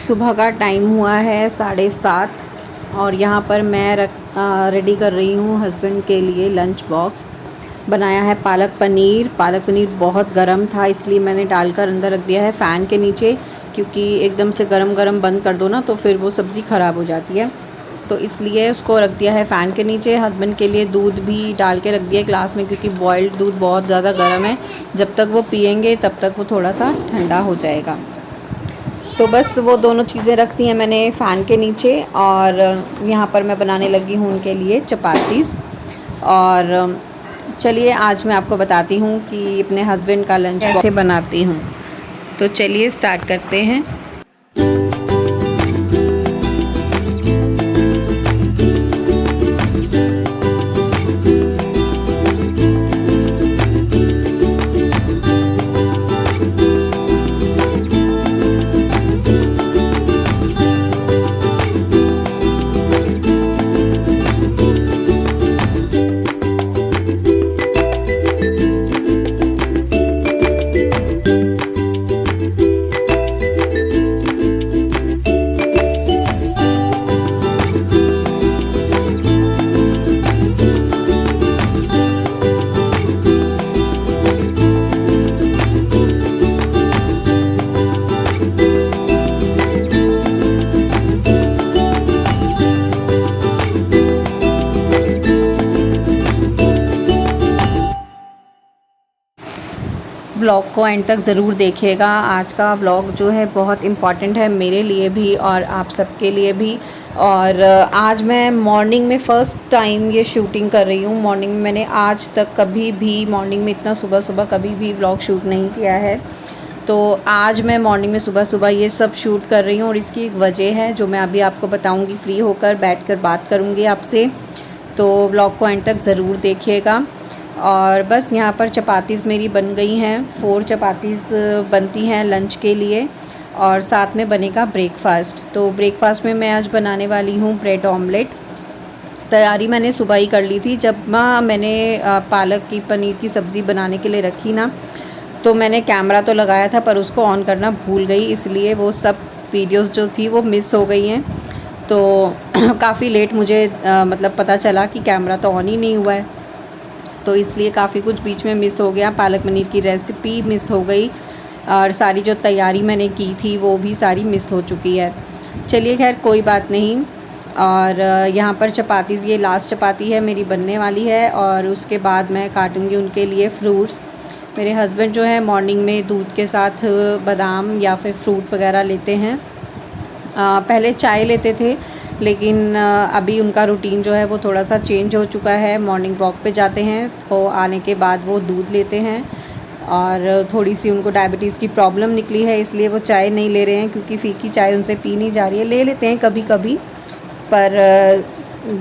सुबह का टाइम हुआ है 7:30 और यहाँ पर मैं रेडी कर रही हूँ हस्बैंड के लिए लंच बॉक्स। बनाया है पालक पनीर। पालक पनीर बहुत गर्म था इसलिए मैंने डालकर अंदर रख दिया है फ़ैन के नीचे, क्योंकि एकदम से गरम गरम बंद कर दो ना तो फिर वो सब्ज़ी ख़राब हो जाती है, तो इसलिए उसको रख दिया है फ़ैन के नीचे। हस्बैंड के लिए दूध भी डाल के रख दिया ग्लास में, क्योंकि बॉइल्ड दूध बहुत ज़्यादा गर्म है, जब तक वो पियेंगे तब तक वो थोड़ा सा ठंडा हो जाएगा। तो बस वो दोनों चीज़ें रख दी हैं मैंने फ़ैन के नीचे। और यहाँ पर मैं बनाने लगी हूँ उनके लिए चपातीस। और चलिए आज मैं आपको बताती हूँ कि अपने हस्बैंड का लंच कैसे बनाती हूँ। तो चलिए स्टार्ट करते हैं। व्लॉग को एंड तक ज़रूर देखिएगा। आज का व्लॉग जो है बहुत इम्पॉर्टेंट है मेरे लिए भी और आप सबके लिए भी। और आज मैं मॉर्निंग में फ़र्स्ट टाइम ये शूटिंग कर रही हूँ। मॉर्निंग में मैंने आज तक कभी भी मॉर्निंग में इतना सुबह सुबह कभी भी व्लॉग शूट नहीं किया है, तो आज मैं मॉर्निंग में सुबह सुबह ये सब शूट कर रही हूँ। और इसकी एक वजह है जो मैं अभी आपको बताऊँगी, फ्री होकर बैठकर बात करूँगी आपसे, तो व्लॉग को एंड तक ज़रूर देखिएगा। और बस यहाँ पर चपातीस मेरी बन गई हैं, 4 चपातीस बनती हैं लंच के लिए और साथ में बनेगा ब्रेकफ़ास्ट। तो ब्रेकफ़ास्ट में मैं आज बनाने वाली हूँ ब्रेड ऑमलेट। तैयारी मैंने सुबह ही कर ली थी। जब मैंने पालक की पनीर की सब्ज़ी बनाने के लिए रखी ना, तो मैंने कैमरा तो लगाया था पर उसको ऑन करना भूल गई, इसलिए वो सब वीडियोस जो थी वो मिस हो गई हैं। तो काफ़ी लेट मुझे मतलब पता चला कि कैमरा तो ऑन ही नहीं हुआ है, तो इसलिए काफ़ी कुछ बीच में मिस हो गया। पालक पनीर की रेसिपी मिस हो गई और सारी जो तैयारी मैंने की थी वो भी सारी मिस हो चुकी है। चलिए खैर कोई बात नहीं। और यहाँ पर चपातीस, ये लास्ट चपाती है मेरी बनने वाली है और उसके बाद मैं काटूँगी उनके लिए फ्रूट्स। मेरे हस्बैंड जो है मॉर्निंग में दूध के साथ बादाम या फिर फ्रूट वगैरह लेते हैं। पहले चाय लेते थे, लेकिन अभी उनका रूटीन जो है वो थोड़ा सा चेंज हो चुका है। मॉर्निंग वॉक पे जाते हैं तो आने के बाद वो दूध लेते हैं। और थोड़ी सी उनको डायबिटीज़ की प्रॉब्लम निकली है, इसलिए वो चाय नहीं ले रहे हैं, क्योंकि फ़ीकी चाय उनसे पी नहीं जा रही है। ले लेते हैं कभी कभी, पर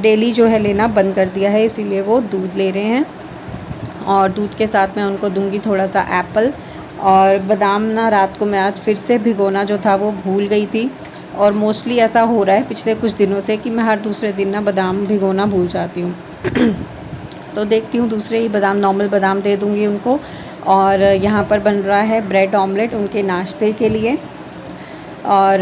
डेली जो है लेना बंद कर दिया है, इसीलिए वो दूध ले रहे हैं। और दूध के साथ मैं उनको दूंगी थोड़ा सा एप्पल और बादाम ना। रात को मैं आज फिर से भिगोना जो था वो भूल गई थी, और मोस्टली ऐसा हो रहा है पिछले कुछ दिनों से कि मैं हर दूसरे दिन ना बादाम भिगोना भूल जाती हूँ। तो देखती हूँ दूसरे ही बादाम, नॉर्मल बादाम दे दूँगी उनको। और यहाँ पर बन रहा है ब्रेड ऑमलेट उनके नाश्ते के लिए। और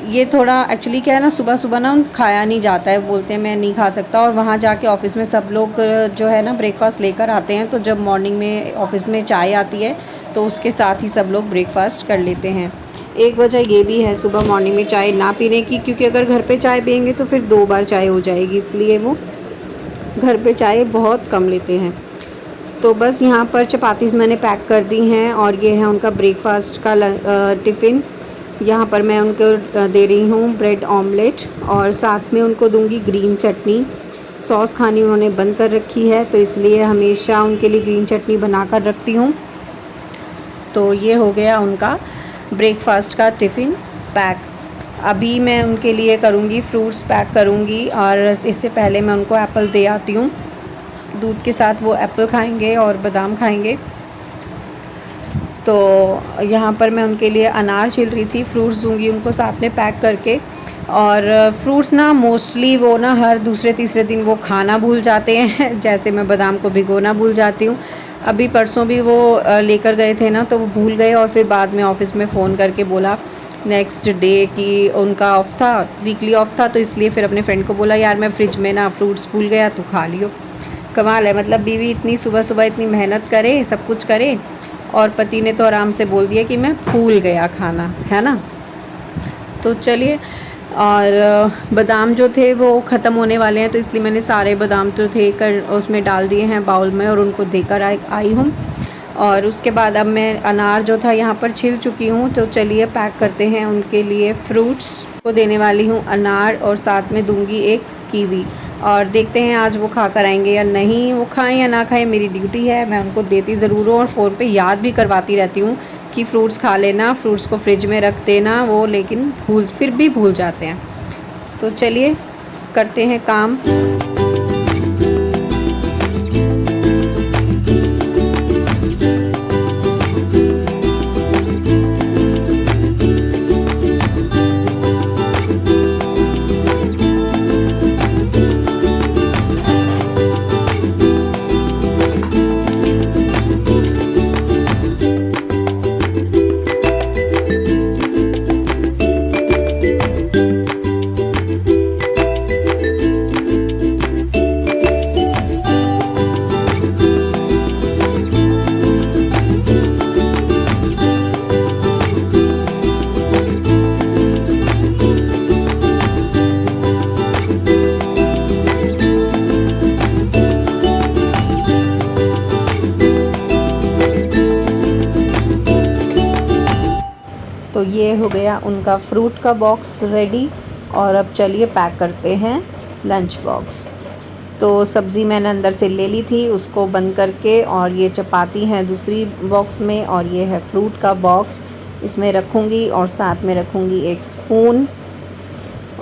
ये थोड़ा एक्चुअली क्या है ना, सुबह सुबह ना खाया नहीं जाता है, बोलते हैं मैं नहीं खा सकता। और वहाँ जाके ऑफ़िस में सब लोग जो है ना ब्रेकफ़ास्ट लेकर आते हैं, तो जब मॉर्निंग में ऑफ़िस में चाय आती है तो उसके साथ ही सब लोग ब्रेकफ़ास्ट कर लेते हैं। एक वजह ये भी है सुबह मॉर्निंग में चाय ना पीने की, क्योंकि अगर घर पे चाय पियेंगे तो फिर 2 बार चाय हो जाएगी, इसलिए वो घर पे चाय बहुत कम लेते हैं। तो बस यहाँ पर चपातीस मैंने पैक कर दी हैं और ये है उनका ब्रेकफ़ास्ट का टिफ़िन। यहाँ पर मैं उनको दे रही हूँ ब्रेड ऑमलेट और साथ में उनको दूँगी ग्रीन चटनी। सॉस खानी उन्होंने बंद कर रखी है, तो इसलिए हमेशा उनके लिए ग्रीन चटनी बना कर रखती हूँ। तो ये हो गया उनका ब्रेकफ़ास्ट का टिफ़िन पैक। अभी मैं उनके लिए करूँगी फ्रूट्स पैक करूँगी, और इससे पहले मैं उनको एप्पल दे आती हूँ। दूध के साथ वो एप्पल खाएंगे और बादाम खाएंगे। तो यहाँ पर मैं उनके लिए अनार छील रही थी, फ्रूट्स दूँगी उनको साथ में पैक करके। और फ्रूट्स ना मोस्टली वो ना हर दूसरे तीसरे दिन वो खाना भूल जाते हैं, जैसे मैं बादाम को भिगोना भूल जाती हूँ। अभी परसों भी वो लेकर गए थे ना, तो वो भूल गए और फिर बाद में ऑफ़िस में फ़ोन करके बोला नेक्स्ट डे की उनका ऑफ था, वीकली ऑफ था, तो इसलिए फिर अपने फ्रेंड को बोला यार मैं फ्रिज में ना फ्रूट्स भूल गया, तो खा लियो। कमाल है, मतलब बीवी इतनी सुबह सुबह इतनी मेहनत करे, सब कुछ करे, और पति ने तो आराम से बोल दिया कि मैं भूल गया खाना, है ना। तो चलिए, और बादाम जो थे वो ख़त्म होने वाले हैं, तो इसलिए मैंने सारे बादाम जो थे कर उसमें डाल दिए हैं बाउल में, और उनको देकर आई हूँ। और उसके बाद अब मैं अनार जो था यहाँ पर छिल चुकी हूँ, तो चलिए पैक करते हैं उनके लिए फ्रूट्स को। देने वाली हूँ अनार, और साथ में दूंगी एक कीवी, और देखते हैं आज वो खा कर आएंगे या नहीं। वो खाएं या ना खाएं मेरी ड्यूटी है, मैं उनको देती ज़रूर हूँ, और फ़ोन पे याद भी करवाती रहती हूँ कि फ्रूट्स खा लेना, फ्रूट्स को फ्रिज में रख देना, वो लेकिन फिर भी भूल जाते हैं। तो चलिए करते हैं काम। तो ये हो गया उनका फ्रूट का बॉक्स रेडी, और अब चलिए पैक करते हैं लंच बॉक्स। तो सब्ज़ी मैंने अंदर से ले ली थी, उसको बंद करके, और ये चपाती है दूसरी बॉक्स में, और ये है फ्रूट का बॉक्स, इसमें रखूँगी, और साथ में रखूँगी एक स्पून।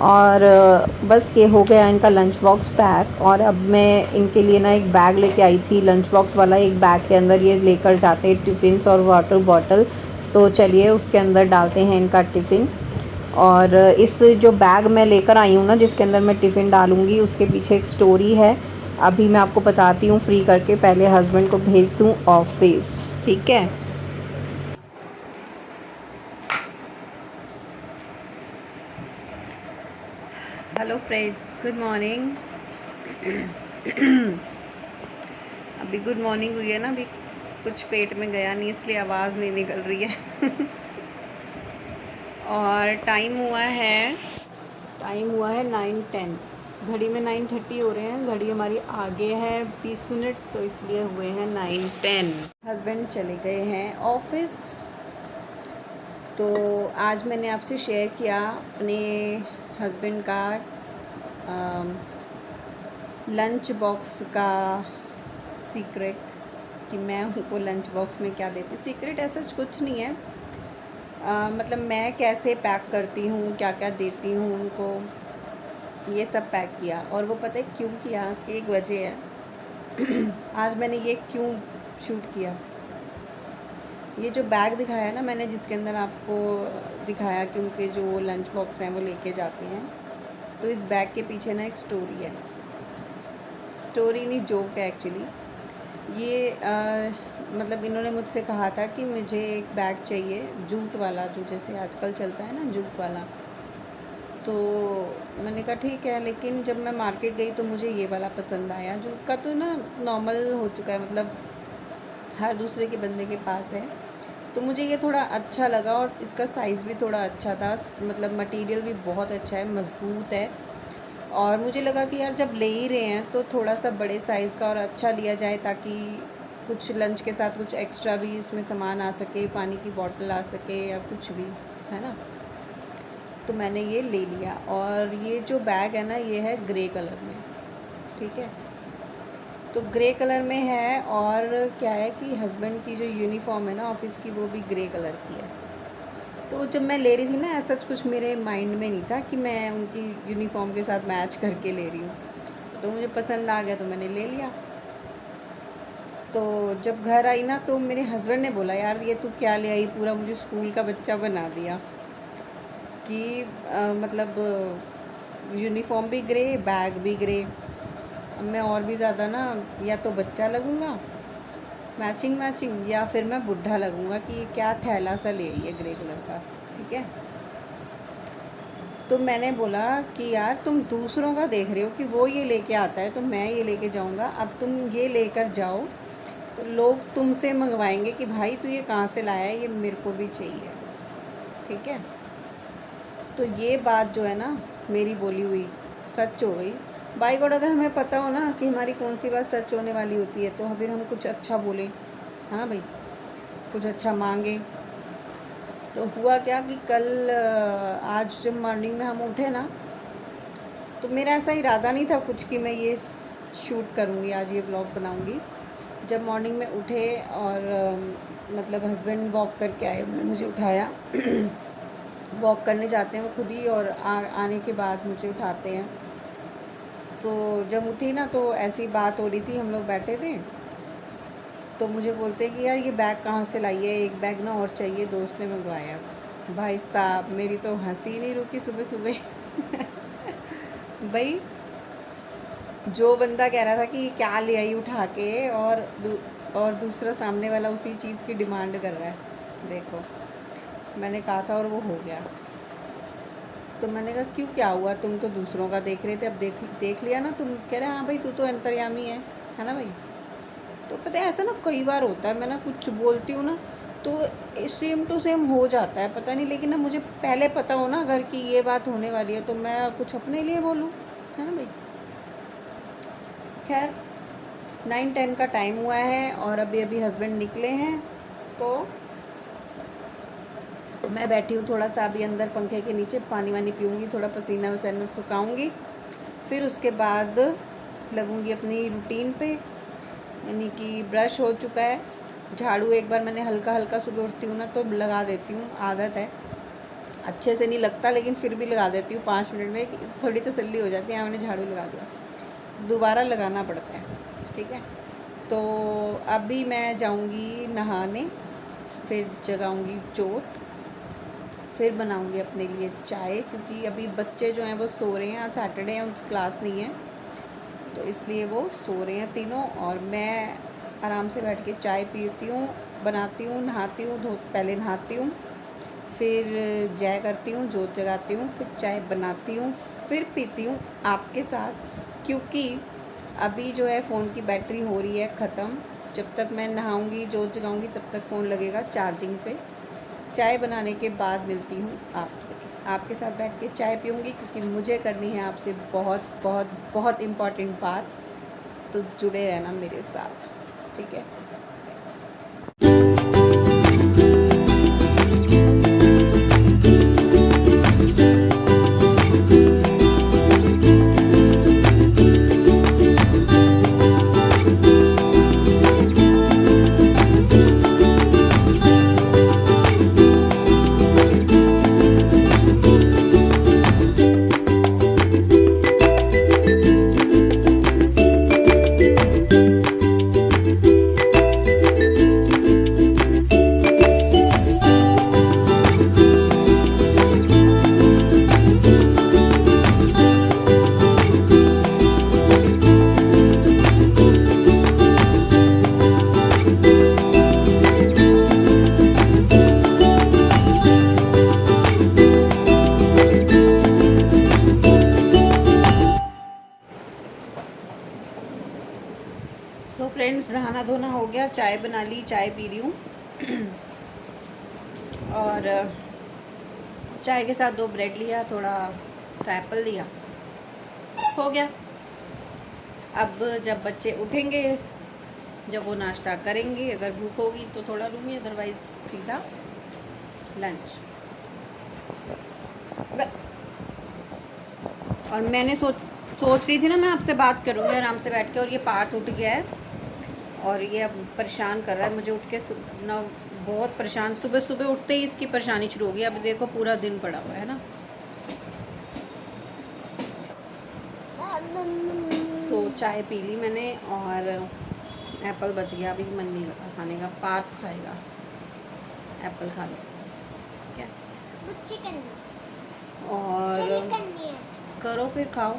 और बस ये हो गया इनका लंच बॉक्स पैक। और अब मैं इनके लिए ना एक बैग लेके आई थी, लंच बॉक्स वाला। एक बैग के अंदर ये लेकर जाते हैं टिफ़िन्स और वाटर बॉटल, तो चलिए उसके अंदर डालते हैं इनका टिफ़िन। और इस जो बैग मैं लेकर आई हूँ ना, जिसके अंदर मैं टिफ़िन डालूँगी, उसके पीछे एक स्टोरी है, अभी मैं आपको बताती हूँ फ्री करके। पहले हस्बैंड को भेज दूँ ऑफिस, ठीक है। Hello friends, good morning. अभी गुड मॉर्निंग हुई है ना, अभी कुछ पेट में गया नहीं, इसलिए आवाज़ नहीं निकल रही है। और टाइम हुआ है 9:10, घड़ी में 9:30 हो रहे हैं, घड़ी हमारी आगे है 20 मिनट, तो इसलिए हुए हैं 9:10। हस्बैंड चले गए हैं ऑफिस। तो आज मैंने आपसे शेयर किया अपने हस्बैंड का लंच बॉक्स का सीक्रेट, कि मैं उनको लंच बॉक्स में क्या देती हूँ। सीक्रेट ऐसा कुछ नहीं है, मतलब मैं कैसे पैक करती हूँ, क्या क्या देती हूँ उनको, ये सब पैक किया। और वो पता है क्यों किया, इसकी एक वजह है। आज मैंने ये क्यों शूट किया, ये जो बैग दिखाया है ना मैंने, जिसके अंदर आपको दिखाया कि उनके जो लंच बॉक्स हैं वो लेके जाते हैं, तो इस बैग के पीछे ना एक स्टोरी है। स्टोरी नहीं, जोक है एक्चुअली। ये मतलब इन्होंने मुझसे कहा था कि मुझे एक बैग चाहिए जूट वाला, जो जैसे आजकल चलता है ना जूट वाला। तो मैंने कहा ठीक है, लेकिन जब मैं मार्केट गई तो मुझे ये वाला पसंद आया। जूट का तो ना नॉर्मल हो चुका है, मतलब हर दूसरे के बंदे के पास है, तो मुझे ये थोड़ा अच्छा लगा, और इसका साइज़ भी थोड़ा अच्छा था, मतलब मटेरियल भी बहुत अच्छा है, मज़बूत है। और मुझे लगा कि यार जब ले ही रहे हैं तो थोड़ा सा बड़े साइज़ का और अच्छा लिया जाए, ताकि कुछ लंच के साथ कुछ एक्स्ट्रा भी इसमें सामान आ सके, पानी की बॉटल आ सके या कुछ भी, है ना। तो मैंने ये ले लिया। और ये जो बैग है ना, ये है ग्रे कलर में, ठीक है। तो ग्रे कलर में है, और क्या है कि हस्बैंड की जो यूनिफॉर्म है ना ऑफिस की, वो भी ग्रे कलर की है। तो जब मैं ले रही थी ना, ऐसा कुछ मेरे माइंड में नहीं था कि मैं उनकी यूनिफॉर्म के साथ मैच करके ले रही हूँ, तो मुझे पसंद आ गया तो मैंने ले लिया। तो जब घर आई ना, तो मेरे हस्बैंड ने बोला यार ये तू क्या ले आई, पूरा मुझे स्कूल का बच्चा बना दिया। कि मतलब यूनिफॉर्म भी ग्रे, बैग भी ग्रे। अब मैं और भी ज़्यादा ना, या तो बच्चा लगूँगा मैचिंग, या फिर मैं बुढ़ा लगूँगा कि क्या थैला सा ले आई है ग्रे कलर का, ठीक है। तो मैंने बोला कि यार तुम दूसरों का देख रहे हो कि वो ये लेके आता है तो मैं ये लेके जाऊंगा, अब तुम ये लेकर जाओ तो लोग तुमसे मंगवाएंगे कि भाई तू ये कहाँ से लाया है, ये मेरे को भी चाहिए। ठीक है, तो ये बात जो है ना मेरी बोली हुई सच हो गई। बाई गॉड, अगर हमें पता हो ना कि हमारी कौन सी बात सच होने वाली होती है तो फिर हम कुछ अच्छा बोलें, हाँ भाई, कुछ अच्छा मांगे। तो हुआ क्या कि कल आज जब मॉर्निंग में हम उठे ना, तो मेरा ऐसा इरादा नहीं था कुछ कि मैं ये शूट करूँगी, आज ये ब्लॉग बनाऊँगी। जब मॉर्निंग में उठे और मतलब हस्बैंड वॉक करके आए, उन्होंने मुझे उठाया वॉक करने जाते हैं वो खुद ही, और आने के बाद मुझे उठाते हैं। तो जब उठी ना तो ऐसी बात हो रही थी, हम लोग बैठे थे, तो मुझे बोलते कि यार ये बैग कहाँ से लाई है, एक बैग ना और चाहिए, दोस्त ने मंगवाया। भाई साहब मेरी तो हंसी नहीं रुकी सुबह सुबह। भाई जो बंदा कह रहा था कि क्या ले आई उठा के, और दूसरा सामने वाला उसी चीज़ की डिमांड कर रहा है। देखो, मैंने कहा था और वो हो गया। तो मैंने कहा क्यों, क्या हुआ, तुम तो दूसरों का देख रहे थे, अब देख लिया ना, तुम कह रहे हाँ भाई तू तो अंतर्यामी है ना भाई। तो पता है ऐसा ना कई बार होता है, मैं ना कुछ बोलती हूँ ना तो सेम टू सेम हो जाता है, पता नहीं, लेकिन ना मुझे पहले पता हो ना अगर कि ये बात होने वाली है तो मैं कुछ अपने लिए बोलूँ, है ना भाई। खैर 9-10 का टाइम हुआ है और अभी अभी हस्बैंड निकले हैं, तो मैं बैठी हूँ थोड़ा सा अभी अंदर पंखे के नीचे, पानी वानी पीऊँगी, थोड़ा पसीना वसीना सुखाऊँगी, फिर उसके बाद लगूँगी अपनी रूटीन पे। यानी कि ब्रश हो चुका है, झाड़ू एक बार मैंने हल्का हल्का सुबह उठती हूँ ना तो लगा देती हूँ, आदत है, अच्छे से नहीं लगता लेकिन फिर भी लगा देती हूँ 5 मिनट में, थोड़ी तसल्ली हो जाती है, मैंने झाड़ू लगा दिया, दोबारा लगाना पड़ता है। ठीक है, तो अभी मैं जाऊँगी नहाने, फिर जगाऊँगी जोत, फिर बनाऊँगी अपने लिए चाय, क्योंकि अभी बच्चे जो हैं वो सो रहे हैं, आज सैटरडे है, उनकी क्लास नहीं है, तो इसलिए वो सो रहे हैं तीनों, और मैं आराम से बैठ के चाय पीती हूँ, बनाती हूँ, नहाती हूँ, पहले नहाती हूँ, फिर जय करती हूँ, जोत जगाती हूँ, फिर चाय बनाती हूँ, फिर पीती हूँ आपके साथ, क्योंकि अभी जो है फ़ोन की बैटरी हो रही है ख़त्म। जब तक मैं नहाऊँगी, जोत जगाऊँगी, तब तक फ़ोन लगेगा चार्जिंग पे। चाय बनाने के बाद मिलती हूँ आपसे, आपके साथ बैठ के चाय पीऊँगी, क्योंकि मुझे करनी है आपसे बहुत बहुत बहुत इम्पॉर्टेंट बात, तो जुड़े रहना मेरे साथ, ठीक है। सो फ्रेंड्स, नहाना धोना हो गया, चाय बना ली, चाय पी रही हूँ और चाय के साथ 2 ब्रेड लिया, थोड़ा सा एप्पल लिया, हो गया। अब जब बच्चे उठेंगे, जब वो नाश्ता करेंगे, अगर भूख होगी तो थोड़ा लूँगी, अदरवाइज़ सीधा लंच। और मैंने सोच रही थी ना मैं आपसे बात करूँगी आराम से बैठ के, और ये पार्ट उठ गया है और ये अब परेशान कर रहा है मुझे, उठ के ना बहुत परेशान, सुबह सुबह उठते ही इसकी परेशानी शुरू हो गई। अब देखो पूरा दिन पड़ा हुआ है ना। सो चाय पी ली मैंने और एप्पल बच गया, अभी मन नहीं लगा खाने का, पार्थ खाएगा, एप्पल खा लो क्या, और करो फिर खाओ।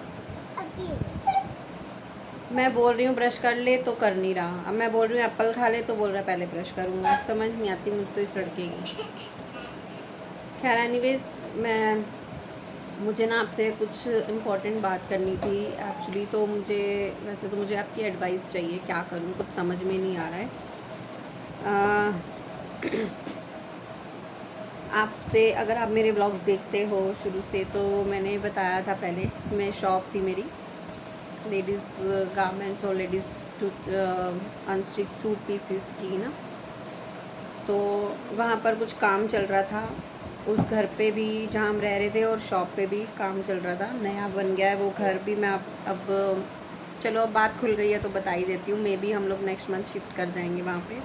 मैं बोल रही हूँ ब्रश कर ले तो कर नहीं रहा, अब मैं बोल रही हूँ एप्पल खा ले तो बोल रहा है पहले ब्रश करूँगा, समझ नहीं आती मुझे तो इस लड़के की। खैर एनीवेज, मैं मुझे ना आपसे कुछ इम्पोर्टेंट बात करनी थी एक्चुअली। तो वैसे तो मुझे आपकी एडवाइस चाहिए, क्या करूँ कुछ समझ में नहीं आ रहा है। आपसे अगर आप मेरे ब्लॉग्स देखते हो शुरू से, तो मैंने बताया था पहले, मैं शॉप थी मेरी लेडीज़ गारमेंट्स और लेडीज़ अनस्टिच सूट पीसेस की ना। तो वहाँ पर कुछ काम चल रहा था उस घर पे भी जहाँ हम रह रहे थे, और शॉप पे भी काम चल रहा था। नया बन गया है वो घर भी। मैं अब चलो अब बात खुल गई है तो बता ही देती हूँ। मे बी हम लोग नेक्स्ट मंथ शिफ्ट कर जाएंगे वहाँ पे।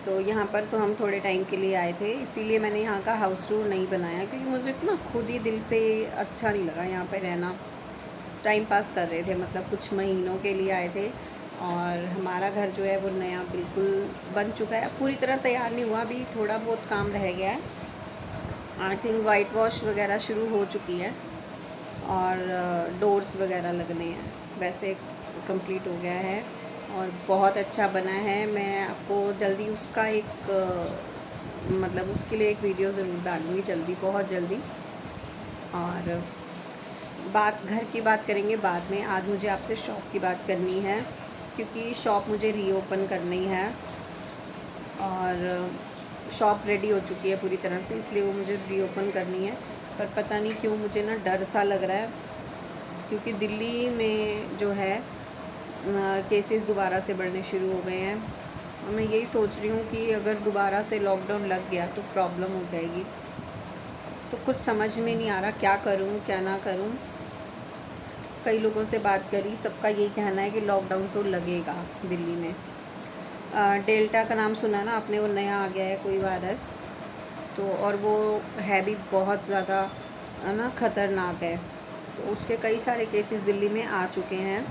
तो यहाँ पर तो हम थोड़े टाइम के लिए आए थे, इसीलिए मैंने यहाँ का हाउस टूर नहीं बनाया, क्योंकि मुझे ना खुद ही दिल से अच्छा नहीं लगा यहाँ पर रहना। टाइम पास कर रहे थे, मतलब कुछ महीनों के लिए आए थे। और हमारा घर जो है वो नया बिल्कुल बन चुका है, पूरी तरह तैयार नहीं हुआ, अभी थोड़ा बहुत काम रह गया है। आई थिंक वाइट वॉश वगैरह शुरू हो चुकी है और डोर्स वगैरह लगने हैं, वैसे कंप्लीट हो गया है और बहुत अच्छा बना है। मैं आपको जल्दी उसका मतलब उसके लिए एक वीडियो ज़रूर डालूँगी, जल्दी, बहुत जल्दी। और घर की बात करेंगे बाद में। आज मुझे आपसे शॉप की बात करनी है, क्योंकि शॉप मुझे रीओपन करनी है और शॉप रेडी हो चुकी है पूरी तरह से, इसलिए वो मुझे रीओपन करनी है। पर पता नहीं क्यों मुझे ना डर सा लग रहा है, क्योंकि दिल्ली में जो है केसेस दोबारा से बढ़ने शुरू हो गए हैं। और मैं यही सोच रही हूँ कि अगर दोबारा से लॉकडाउन लग गया तो प्रॉब्लम हो जाएगी। तो कुछ समझ में नहीं आ रहा क्या करूँ क्या ना करूँ। कई लोगों से बात करी, सबका यही कहना है कि लॉकडाउन तो लगेगा दिल्ली में। डेल्टा का नाम सुना ना आपने, वो नया आ गया है कोई वायरस, तो और वो है भी बहुत ज़्यादा ना ख़तरनाक है। तो उसके कई सारे केसेस दिल्ली में आ चुके हैं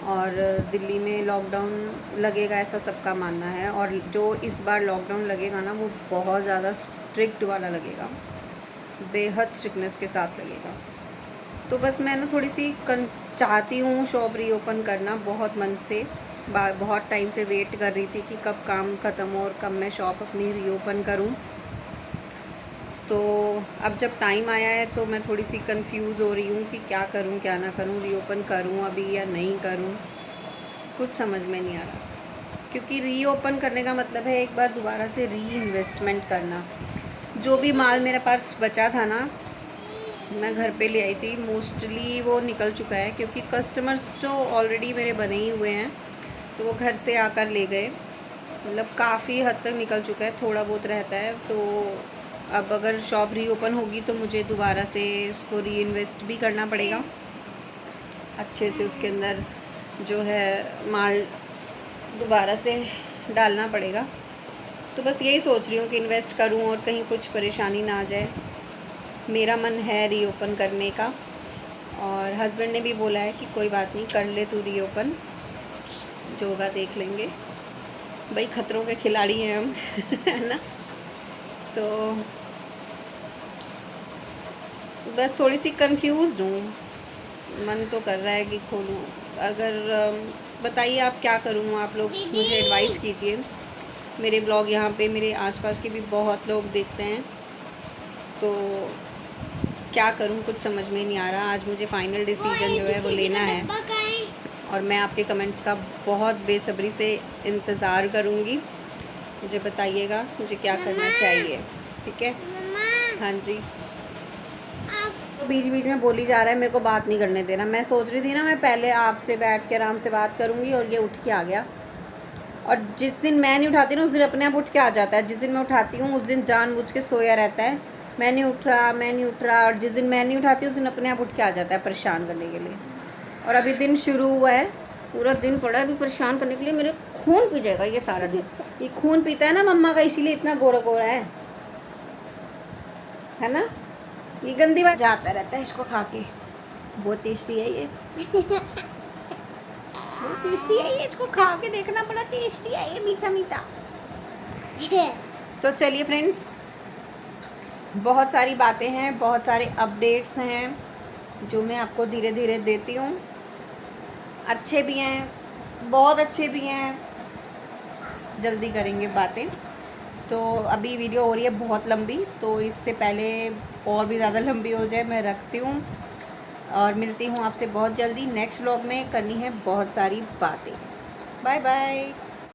और दिल्ली में लॉकडाउन लगेगा ऐसा सबका मानना है। और जो इस बार लॉकडाउन लगेगा ना, वो बहुत ज़्यादा स्ट्रिक्ट वाला लगेगा, बेहद स्ट्रिक्टनेस के साथ लगेगा। तो बस मैं ना थोड़ी सी चाहती हूँ शॉप रीओपन करना बहुत मन से। बहुत टाइम से वेट कर रही थी कि कब काम ख़त्म हो और कब मैं शॉप अपनी रीओपन करूँ। तो अब जब टाइम आया है तो मैं थोड़ी सी कंफ्यूज हो रही हूँ कि क्या करूँ क्या ना करूँ, रीओपन करूँ अभी या नहीं करूँ, कुछ समझ में नहीं आ रहा। क्योंकि रीओपन करने का मतलब है एक बार दोबारा से री इन्वेस्टमेंट करना। जो भी माल मेरे पास बचा था ना, मैं घर पे ले आई थी, मोस्टली वो निकल चुका है, क्योंकि कस्टमर्स तो ऑलरेडी मेरे बने ही हुए हैं, तो वो घर से आकर ले गए। मतलब काफ़ी हद तक निकल चुका है, थोड़ा बहुत रहता है। तो अब अगर शॉप रीओपन होगी तो मुझे दोबारा से उसको री इन्वेस्ट भी करना पड़ेगा, अच्छे से उसके अंदर जो है माल दोबारा से डालना पड़ेगा। तो बस यही सोच रही हूँ कि इन्वेस्ट करूँ और कहीं कुछ परेशानी ना आ जाए। मेरा मन है रीओपन करने का, और हस्बैंड ने भी बोला है कि कोई बात नहीं, कर ले तू रीओपन, जो होगा देख लेंगे। भाई खतरों के खिलाड़ी हैं हम है ना। तो बस थोड़ी सी कंफ्यूज हूँ, मन तो कर रहा है कि खोलूँ। अगर बताइए आप क्या करूँ, आप लोग मुझे एडवाइस कीजिए। मेरे ब्लॉग यहाँ पे मेरे आसपास के भी बहुत लोग देखते हैं, तो क्या करूँ कुछ समझ में नहीं आ रहा। आज मुझे फ़ाइनल डिसीजन जो है वो लेना है, और मैं आपके कमेंट्स का बहुत बेसब्री से इंतज़ार करूँगी। मुझे बताइएगा मुझे क्या करना चाहिए, ठीक है। हाँ जी, तो बीच बीच में बोली जा रहा है, मेरे को बात नहीं करने देना। मैं सोच रही थी ना मैं पहले आपसे बैठ के आराम से बात करूँगी, और ये उठ के आ गया। और जिस दिन मैं नहीं उठाती ना, उस दिन अपने आप उठ के आ जाता है। जिस दिन मैं उठाती हूँ उस दिन जानबूझ के सोया रहता है, मैं नहीं उठ रहा। और जिस दिन मैं नहीं उठाती उस दिन अपने आप उठ के आ जाता है परेशान करने के लिए। और अभी दिन शुरू हुआ है, पूरा दिन पड़ा है अभी परेशान करने के लिए। मेरे खून पी जाएगा ये सारा दिन। ये खून पीता है ना मम्मा का, इसीलिए इतना गोरा गोरा है ना। ये गंदी बात जाता रहता है इसको खा के। बहुत टेस्टी है ये बहुत टेस्टी है ये, इसको खा के देखना, बड़ा टेस्टी है ये, मीठा मीठा। तो चलिए फ्रेंड्स, बहुत सारी बातें हैं, बहुत सारे अपडेट्स हैं जो मैं आपको धीरे धीरे देती हूँ। अच्छे भी हैं, बहुत अच्छे भी हैं, जल्दी करेंगे बातें। तो अभी वीडियो हो रही है बहुत लंबी, तो इससे पहले और भी ज़्यादा लंबी हो जाए। मैं रखती हूँ और मिलती हूँ आपसे बहुत जल्दी। नेक्स्ट व्लॉग में करनी है बहुत सारी बातें। Bye bye.